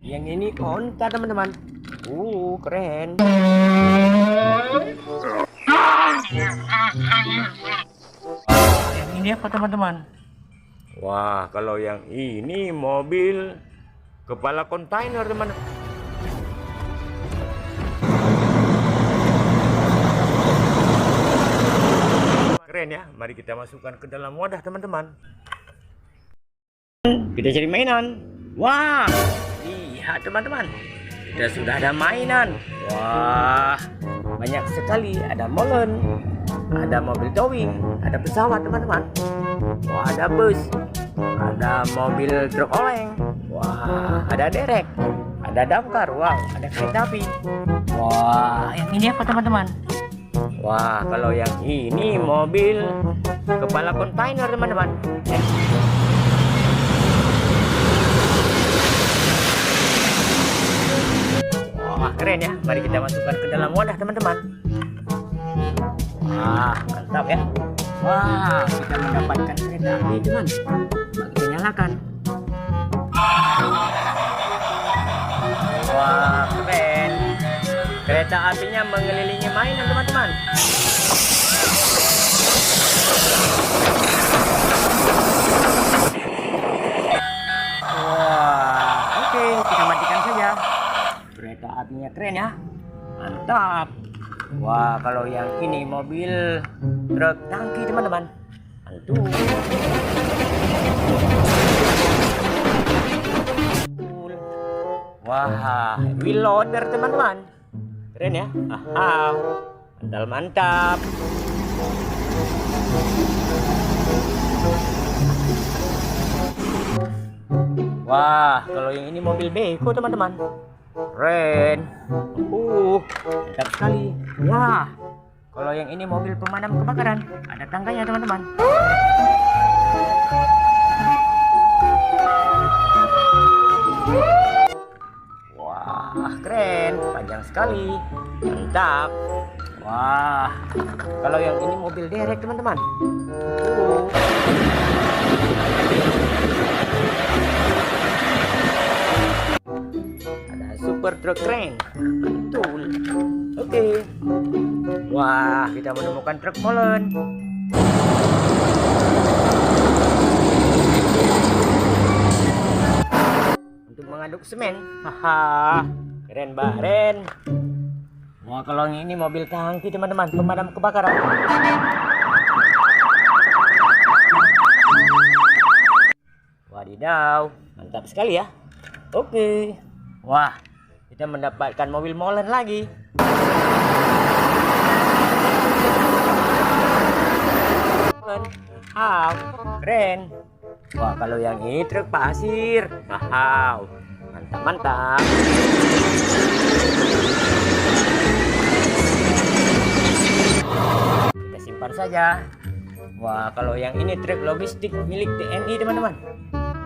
Yang ini onta teman-teman. Keren. Yang ini apa teman-teman? Wah, kalau yang ini mobil kepala kontainer teman. Keren ya. Mari kita masukkan ke dalam wadah teman-teman. Kita cari mainan. Wah, lihat teman-teman, kita sudah ada mainan. Wah, banyak sekali. Ada molen, ada mobil towing, ada pesawat teman-teman. Wah, ada bus, ada mobil truk oleng. Wah, ada derek, ada damkar. Wow, ada kereta api. Wah, yang ini apa teman-teman? Wah, kalau yang ini mobil kepala kontainer teman-teman. Wah, keren ya. Mari kita masukkan ke dalam wadah teman-teman. Wah, mantap ya. Wah, kita mendapatkan kereta api teman. Mari kita nyalakan. Wah, keren. Kereta apinya mengelilingi mainan teman-teman. Wah, oke, kita matikan saja. Kereta apinya keren ya, mantap. Wah, kalau yang ini mobil truk tangki teman-teman. Mantul. Wah, wheel loader teman-teman. Keren ya. Mantap. Wah, kalau yang ini mobil beko teman-teman. Keren. Mantap sekali. Wah, kalau yang ini mobil pemadam kebakaran. Ada tangganya teman-teman. Wah, keren. Panjang sekali. Mantap. Wah, kalau yang ini mobil derek teman-teman. Super truk keren. Betul. Oke. Wah, kita menemukan truk molen. Untuk mengaduk semen. Keren keren. Wah, kalau yang ini mobil tangki teman-teman, pemadam kebakaran. Wadidaw, mantap sekali ya. Oke. Wah, kita mendapatkan mobil molen lagi. Keren. Wah, kalau yang ini truk pasir. Mantap. Kita simpan saja. Wah, kalau yang ini truk logistik milik TNI teman-teman.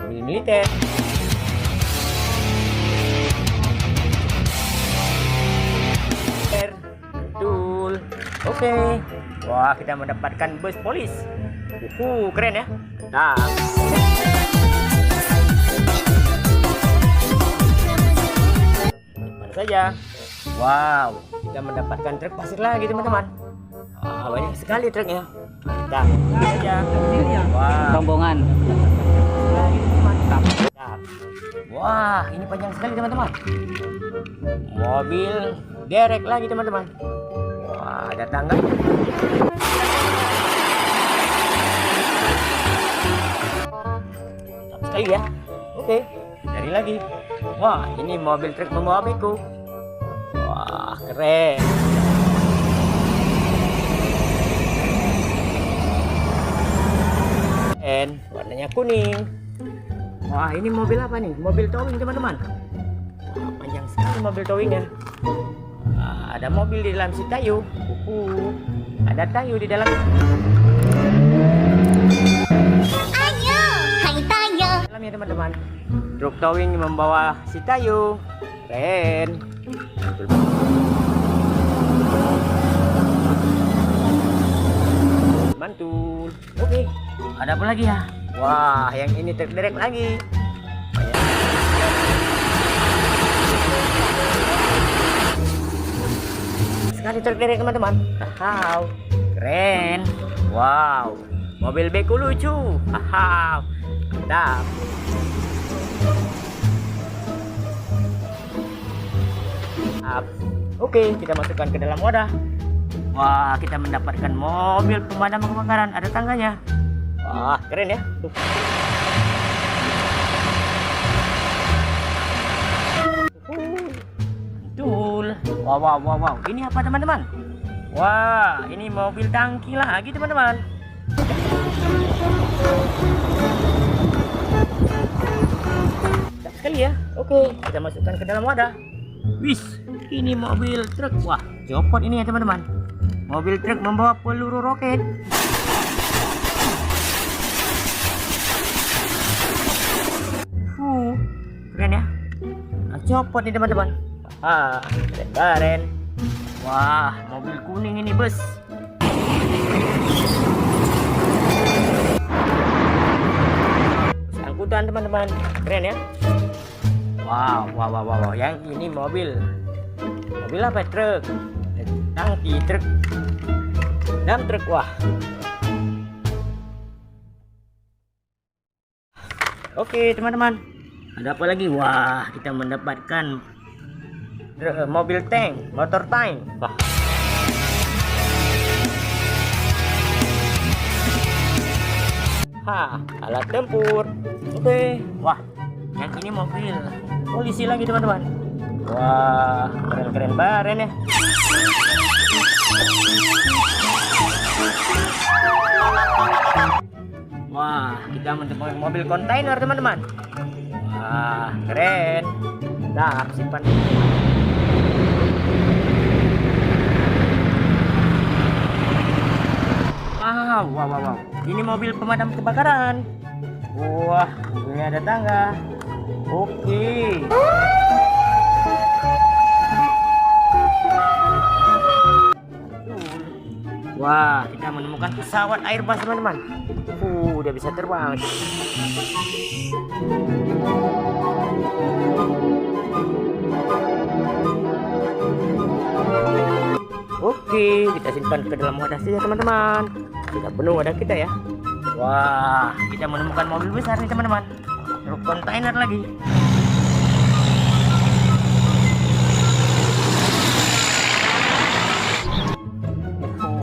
Mobil militer. Betul. Oke. Wah, kita mendapatkan bus polis. Keren ya. Nah. Simpan saja. Wow, kita mendapatkan truk pasir lagi teman-teman. Banyak sekali truknya. Mantap. Saja. Wow. Rombongan. Mantap. Wah, ini panjang sekali teman-teman. Mobil derek lagi teman-teman. Wah, ada tangga. Mantap sekali ya. Oke, cari lagi. Wah, ini mobil truk membawa beko. Wah, keren. Warnanya kuning. Wah, ini mobil apa nih? Mobil towing teman-teman. Wah, panjang sekali mobil towingnya. Ada mobil di dalam si Tayo. Ada Tayo di dalam. Ayo, hai Tayo. Dalamnya teman-teman. Truk towing membawa si Tayo. Keren. Mantul. Oke. Ada apa lagi ya? Wah, yang ini truk derek lagi. satu truk derek teman-teman. Wow, keren. Wow, mobil beko lucu. Wow, mantap. Oke, kita masukkan ke dalam wadah. Wah, kita mendapatkan mobil pemadam kebakaran. Ada tangganya. Wah, keren ya. Mantul. Wow. Ini apa teman-teman? Wah, ini mobil tangki lagi teman-teman. Mantap sekali ya. Oke, kita masukkan ke dalam wadah. Wis, ini mobil truk. Wah, copot ini ya teman-teman. Mobil truk membawa peluru roket. Keren ya. Nah, copot nih teman-teman. Keren. Wah, mobil kuning ini bus. Angkutan teman-teman. Keren ya. Wow. Yang ini mobil apa? Truk. Tangki truk. Dam truk. Wah. Oke teman-teman. Ada apa lagi? Wah, kita mendapatkan mobil tank, motor tank. Wah. Alat tempur. Oke. Wah, yang ini mobil polisi lagi teman-teman. Wah, keren ya. Wah, kita menemukan mobil kontainer teman-teman. Wah, keren. Nah, simpan. Wow. Ini mobil pemadam kebakaran. Wah, ini ada tangga. Oke. Wah, kita menemukan pesawat Airbus teman-teman. Udah bisa terbang. Oke, kita simpan ke dalam wadah saja teman-teman. Kita penuh wadah kita ya. Wah, kita menemukan mobil besar nih teman-teman. Truk kontainer lagi.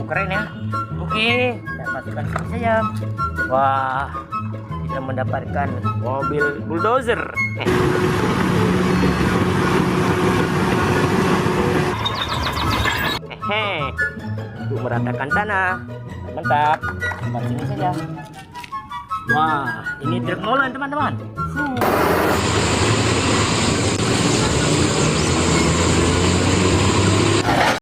Keren ya. Oke, kita masukkan sini saja. Wah, kita mendapatkan mobil bulldozer. Untuk meratakan tanah. Mantap. Tempat sini saja. Wah, ini truk molen teman-teman.